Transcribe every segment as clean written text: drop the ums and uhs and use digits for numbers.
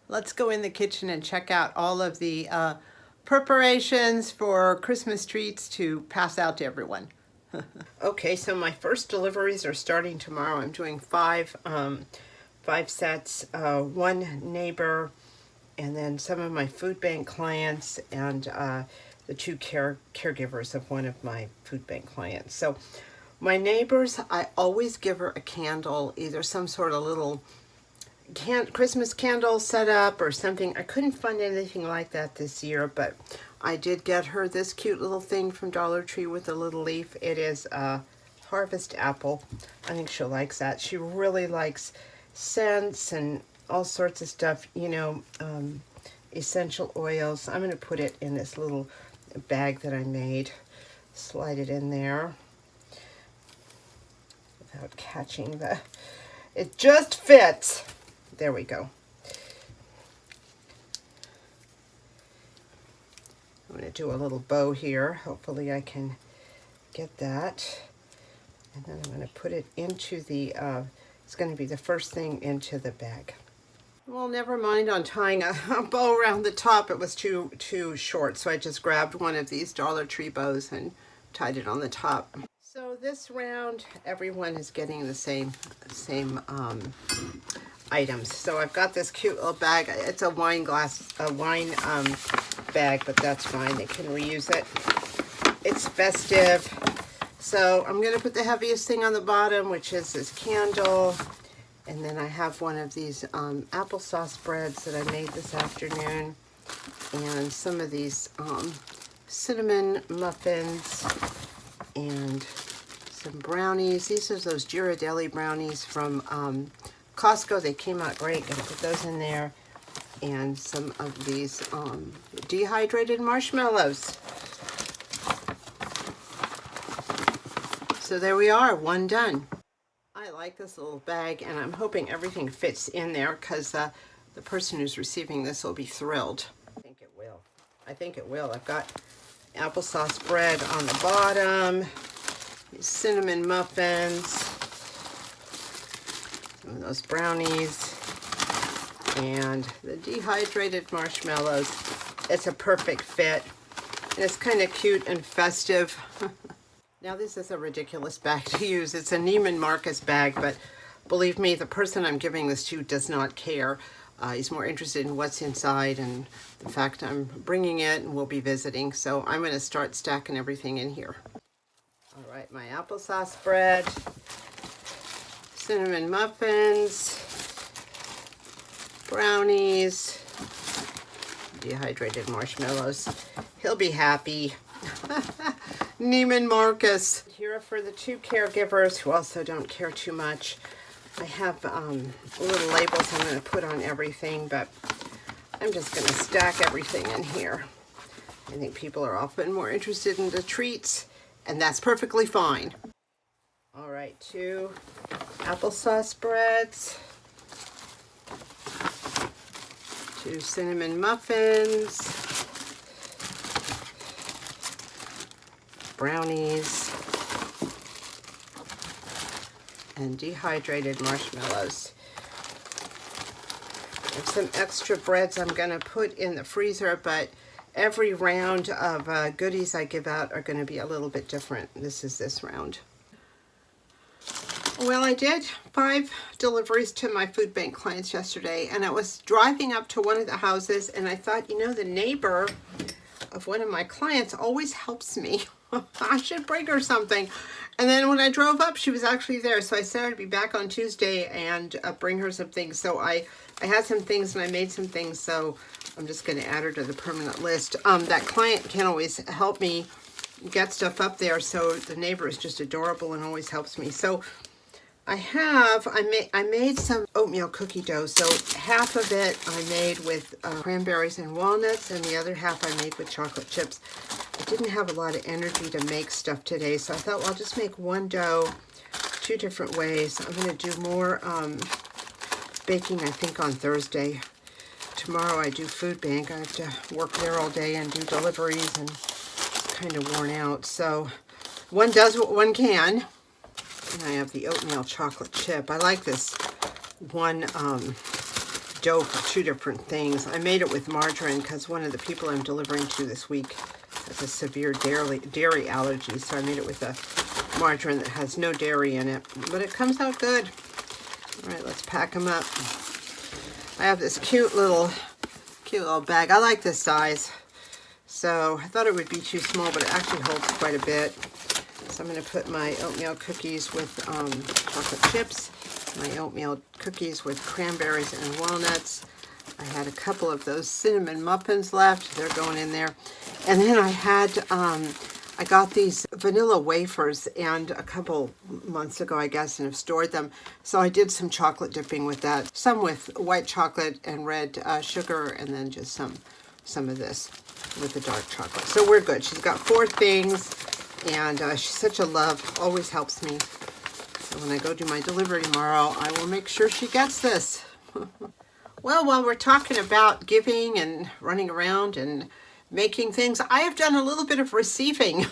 Let's go in the kitchen and check out all of the preparations for Christmas treats to pass out to everyone. Okay, so my first deliveries are starting tomorrow. I'm doing five sets, one neighbor, and then some of my food bank clients, and the two caregivers of one of my food bank clients. So my neighbors, I always give her a candle, either some sort of little Christmas candle set up or something. I couldn't find anything like that this year, but I did get her this cute little thing from Dollar Tree with a little leaf. It is a harvest apple. I think she'll like that. She really likes scents and all sorts of stuff, essential oils. I'm going to put it in this little bag that I made. Slide it in there without catching it just fits. There we go. I'm going to do a little bow here. Hopefully I can get that. And then I'm going to put it into the, it's going to be the first thing into the bag. Well, never mind on tying a bow around the top. It was too short, so I just grabbed one of these Dollar Tree bows and tied it on the top. So this round, everyone is getting the same items. So I've got this cute little bag. It's a wine bag, but that's fine. They can reuse it. It's festive. So I'm going to put the heaviest thing on the bottom, which is this candle. And then I have one of these applesauce breads that I made this afternoon. And some of these cinnamon muffins and some brownies. These are those Ghirardelli brownies from Costco. They came out great. Gonna put those in there. And some of these dehydrated marshmallows. So there we are, one done. I like this little bag, and I'm hoping everything fits in there because the person who's receiving this will be thrilled. I think it will. I think it will. I've got applesauce bread on the bottom, these cinnamon muffins, some of those brownies, and the dehydrated marshmallows. It's a perfect fit, and it's kind of cute and festive. Now this is a ridiculous bag to use. It's a Neiman Marcus bag, but believe me, the person I'm giving this to does not care. He's more interested in what's inside and the fact I'm bringing it and we'll be visiting. So I'm going to start stacking everything in here. All right, my applesauce bread, cinnamon muffins, brownies, dehydrated marshmallows. He'll be happy. Neiman Marcus. Here are for the two caregivers who also don't care too much. I have little labels I'm going to put on everything, but I'm just going to stack everything in here. I think people are often more interested in the treats, and that's perfectly fine. All right, 2 applesauce breads, 2 cinnamon muffins, brownies, and dehydrated marshmallows. There's some extra breads I'm going to put in the freezer, but every round of goodies I give out are going to be a little bit different. This is this round. Well, I did 5 deliveries to my food bank clients yesterday, and I was driving up to one of the houses, and I thought, the neighbor of one of my clients always helps me. I should bring her something. And then when I drove up, she was actually there. So I said I'd be back on Tuesday and bring her some things. So I had some things and I made some things. So I'm just going to add her to the permanent list. That client can always help me get stuff up there. So the neighbor is just adorable and always helps me. So I made some oatmeal cookie dough. So half of it I made with cranberries and walnuts, and the other half I made with chocolate chips. I didn't have a lot of energy to make stuff today, so I thought, well, I'll just make one dough 2 different ways. I'm going to do more baking, I think, on Thursday. Tomorrow I do food bank. I have to work there all day and do deliveries, and it's kind of worn out. So one does what one can. And I have the oatmeal chocolate chip. I like this one dough for 2 different things. I made it with margarine because one of the people I'm delivering to this week has a severe dairy allergy, so I made it with a margarine that has no dairy in it, but it comes out good. All right, let's pack them up. I have this cute little bag. I like this size, so I thought it would be too small, but it actually holds quite a bit. So I'm going to put my oatmeal cookies with chocolate chips, my oatmeal cookies with cranberries and walnuts. I had a couple of those cinnamon muffins left. They're going in there. And then I had, I got these vanilla wafers and a couple months ago, I guess, and have stored them. So I did some chocolate dipping with that. Some with white chocolate and red sugar, and then just some of this with the dark chocolate. So we're good. She's got 4 things. And she's such a love, always helps me. So when I go do my delivery tomorrow, I will make sure she gets this. Well, while we're talking about giving and running around and making things, I have done a little bit of receiving.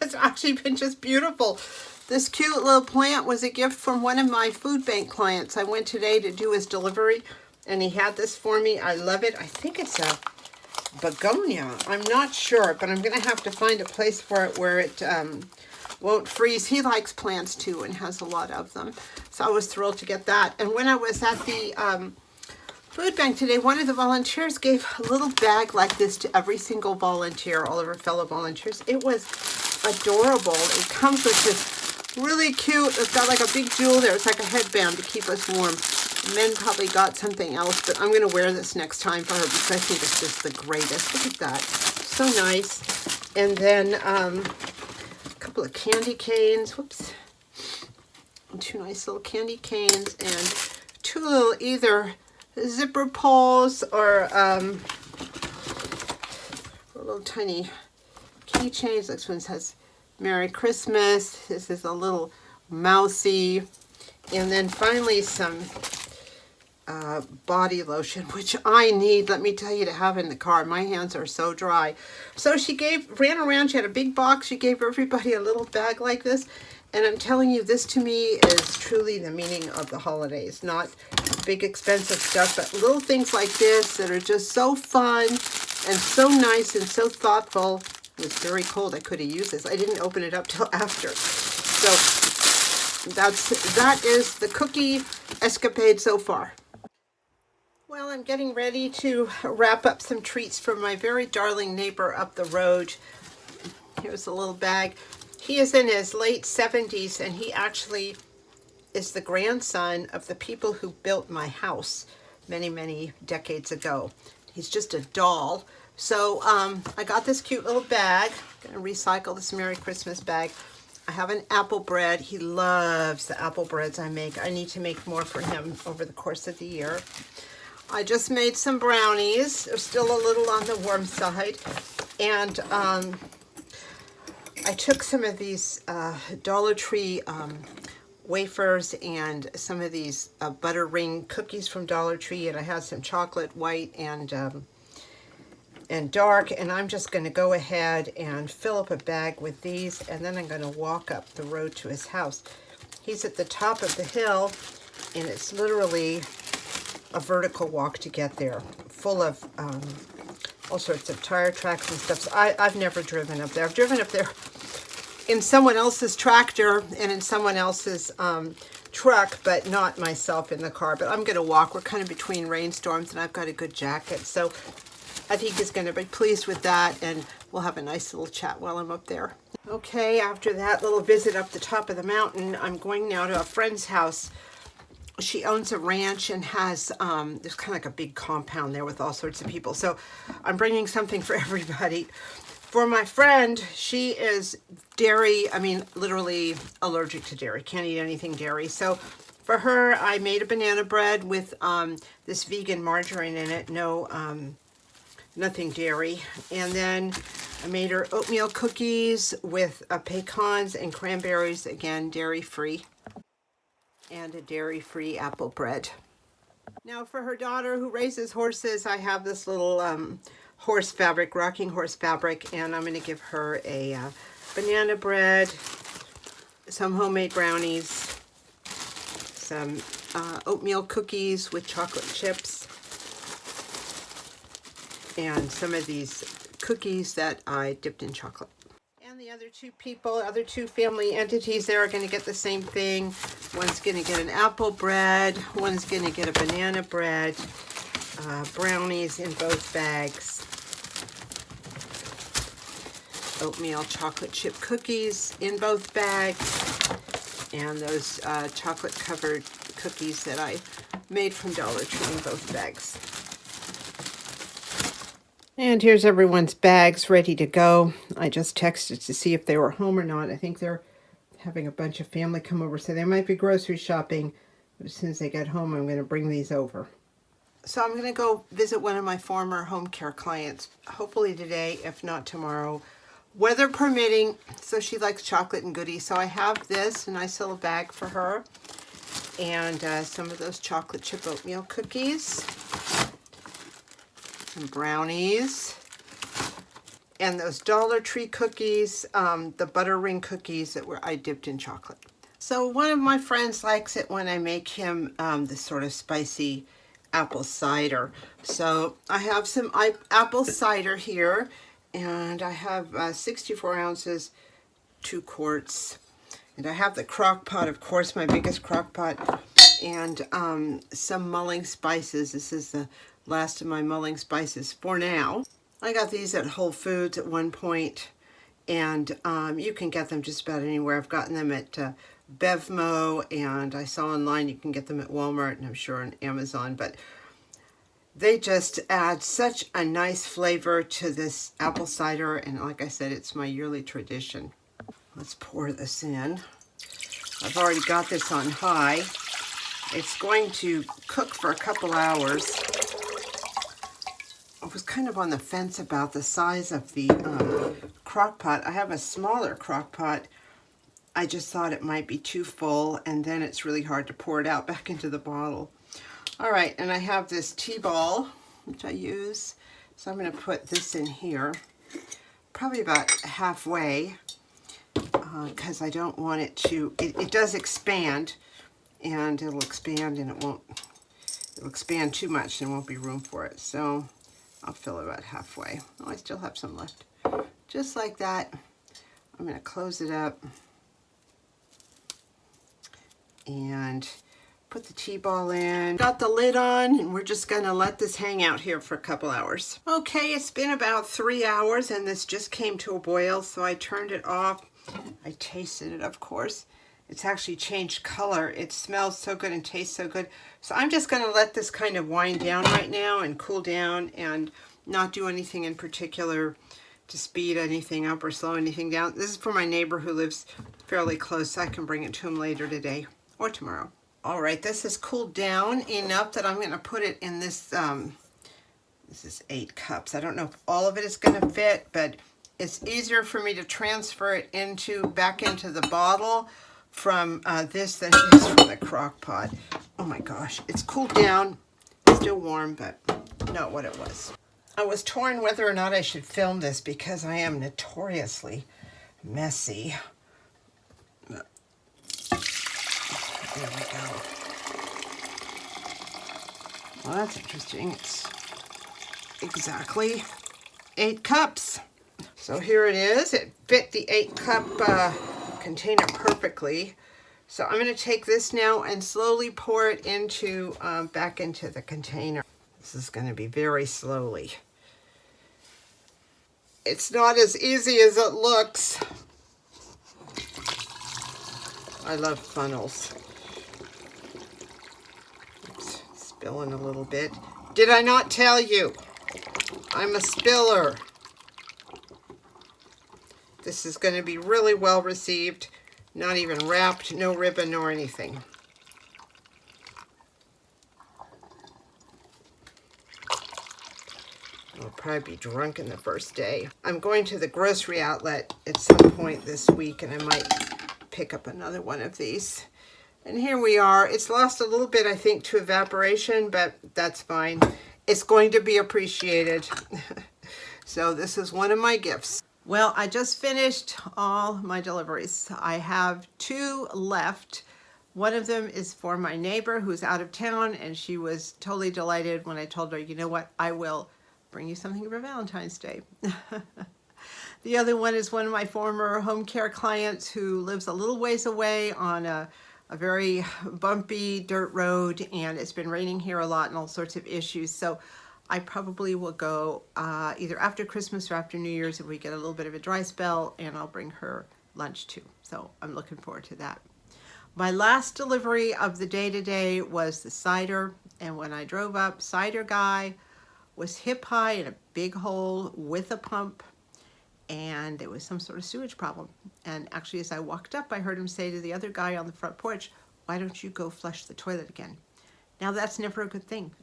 It's actually been just beautiful. This cute little plant was a gift from one of my food bank clients. I went today to do his delivery, and he had this for me. I love it. I think it's a begonia. I'm not sure, but I'm going to have to find a place for it where it won't freeze. He likes plants too and has a lot of them. So I was thrilled to get that. And when I was at the food bank today, one of the volunteers gave a little bag like this to every single volunteer, all of her fellow volunteers. It was adorable. It comes with this really cute, it's got like a big jewel there. It's like a headband to keep us warm. Men probably got something else, but I'm going to wear this next time for her because I think it's just the greatest. Look at that. So nice. And then a couple of candy canes. Whoops. 2 nice little candy canes and 2 little either zipper pulls or little tiny keychains. This one says Merry Christmas. This is a little mousy. And then finally some body lotion, which I need, let me tell you, to have in the car. My hands are so dry. So she ran around, she had a big box, she gave everybody a little bag like this, and I'm telling you, this to me is truly the meaning of the holidays. Not big expensive stuff, but little things like this that are just so fun and so nice and so thoughtful. It was very cold, I could have used this. I didn't open it up till after. So that is the cookie escapade so far. Well, I'm getting ready to wrap up some treats from my very darling neighbor up the road. Here's a little bag. He is in his late 70s, and he actually is the grandson of the people who built my house many, many decades ago. He's just a doll. So I got this cute little bag. I'm going to recycle this Merry Christmas bag. I have an apple bread. He loves the apple breads I make. I need to make more for him over the course of the year. I just made some brownies. They're still a little on the warm side. And I took some of these Dollar Tree wafers and some of these butter ring cookies from Dollar Tree, and I had some chocolate, white, and dark, and I'm just going to go ahead and fill up a bag with these, and then I'm going to walk up the road to his house. He's at the top of the hill, and it's literally a vertical walk to get there, full of all sorts of tire tracks and stuff. So I've never driven up there. I've driven up there in someone else's tractor and in someone else's truck, but not myself in the car. But I'm going to walk. We're kind of between rainstorms, and I've got a good jacket. So I think he's going to be pleased with that, and we'll have a nice little chat while I'm up there. Okay, after that little visit up the top of the mountain, I'm going now to a friend's house. She owns a ranch and has, there's kind of like a big compound there with all sorts of people. So I'm bringing something for everybody. For my friend, she is literally allergic to dairy. Can't eat anything dairy. So for her, I made a banana bread with this vegan margarine in it. Nothing dairy. And then I made her oatmeal cookies with pecans and cranberries, again, dairy-free. And a dairy-free apple bread. Now for her daughter who raises horses, I have this little horse fabric, rocking horse fabric, and I'm going to give her a banana bread, some homemade brownies, some oatmeal cookies with chocolate chips, and some of these cookies that I dipped in chocolate. And the other two people, other two family entities, they are going to get the same thing. One's going to get an apple bread, one's going to get a banana bread, brownies in both bags, oatmeal chocolate chip cookies in both bags, and those chocolate covered cookies that I made from Dollar Tree in both bags. And here's everyone's bags ready to go. I just texted to see if they were home or not. I think they're having a bunch of family come over, so they might be grocery shopping. But as soon as they get home, I'm going to bring these over. So I'm going to go visit one of my former home care clients, hopefully today, if not tomorrow, weather permitting. So she likes chocolate and goodies. So I have this, a nice little bag for her, and some of those chocolate chip oatmeal cookies, some brownies, and those Dollar Tree cookies, the butter ring cookies that I dipped in chocolate. So one of my friends likes it when I make him this sort of spicy apple cider. So I have some apple cider here, and I have 64 ounces, 2 quarts. And I have the crock pot, of course, my biggest crock pot, and some mulling spices. This is the last of my mulling spices for now. I got these at Whole Foods at one point, and you can get them just about anywhere. I've gotten them at Bevmo, and I saw online you can get them at Walmart, and I'm sure on Amazon, but they just add such a nice flavor to this apple cider, and like I said, it's my yearly tradition. Let's pour this in. I've already got this on high. It's going to cook for a couple hours. I was kind of on the fence about the size of the crock pot. I have a smaller crock pot. I just thought it might be too full, and then it's really hard to pour it out back into the bottle. All right, and I have this tea ball, which I use. So I'm going to put this in here, probably about halfway, because I don't want it to, it does expand, and it'll expand, and it'll expand too much and won't be room for it. So I'll fill it about halfway. Oh, I still have some left. Just like that. I'm going to close it up and put the tea ball in. Got the lid on, and we're just going to let this hang out here for a couple hours. Okay, it's been about 3 hours, and this just came to a boil, so I turned it off. I tasted it, of course. It's actually changed color. It smells so good and tastes so good. So I'm just going to let this kind of wind down right now and cool down, and not do anything in particular to speed anything up or slow anything down. This is for my neighbor who lives fairly close, so I can bring it to him later today or tomorrow. All right, this has cooled down enough that I'm going to put it in this, this is 8 cups. I don't know if all of it is going to fit, but it's easier for me to transfer it back into the bottle from this than it is from the crock pot. Oh my gosh, it's cooled down. It's still warm, but not what it was. I was torn whether or not I should film this because I am notoriously messy. There we go. Well, that's interesting. It's exactly 8 cups. So here it is. It fit the 8-cup container perfectly. So I'm going to take this now and slowly pour it into back into the container. This is going to be very slowly. It's not as easy as it looks. I love funnels. Oops, spilling a little bit. Did I not tell you? I'm a spiller. This is going to be really well received. Not even wrapped, no ribbon nor anything. I'll probably be drunk in the first day. I'm going to the grocery outlet at some point this week, and I might pick up another one of these. And here we are. It's lost a little bit, I think, to evaporation, but that's fine. It's going to be appreciated. So this is one of my gifts. Well, I just finished all my deliveries. I have 2 left. One of them is for my neighbor who's out of town, and she was totally delighted when I told her, you know what, I will bring you something for Valentine's Day. The other one is one of my former home care clients who lives a little ways away on a very bumpy dirt road, and it's been raining here a lot and all sorts of issues. So I probably will go either after Christmas or after New Year's if we get a little bit of a dry spell, and I'll bring her lunch too. So I'm looking forward to that. My last delivery of the day today was the cider, and when I drove up, cider guy was hip high in a big hole with a pump, and there was some sort of sewage problem. And actually, as I walked up, I heard him say to the other guy on the front porch, "Why don't you go flush the toilet again?" Now that's never a good thing.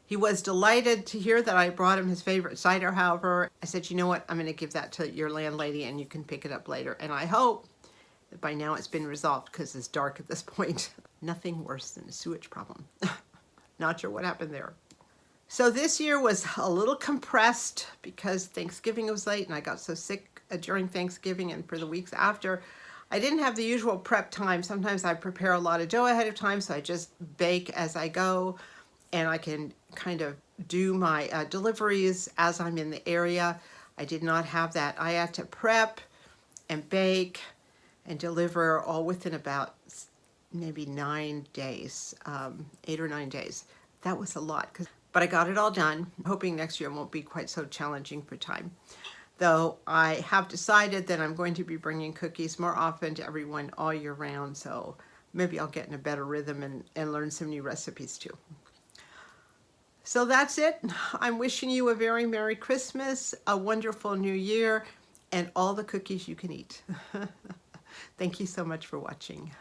He was delighted to hear that I brought him his favorite cider, however. I said, you know what, I'm gonna give that to your landlady and you can pick it up later. And I hope that by now it's been resolved, because it's dark at this point. Nothing worse than a sewage problem. Not sure what happened there. So this year was a little compressed because Thanksgiving was late and I got so sick during Thanksgiving and for the weeks after. I didn't have the usual prep time. Sometimes I prepare a lot of dough ahead of time, so I just bake as I go, and I can kind of do my deliveries as I'm in the area. I did not have that. I had to prep and bake and deliver all within about maybe 9 days, 8 or 9 days. That was a lot, but I got it all done. I'm hoping next year won't be quite so challenging for time. Though I have decided that I'm going to be bringing cookies more often to everyone all year round, so maybe I'll get in a better rhythm and learn some new recipes too. So that's it. I'm wishing you a very Merry Christmas, a wonderful New Year, and all the cookies you can eat. Thank you so much for watching.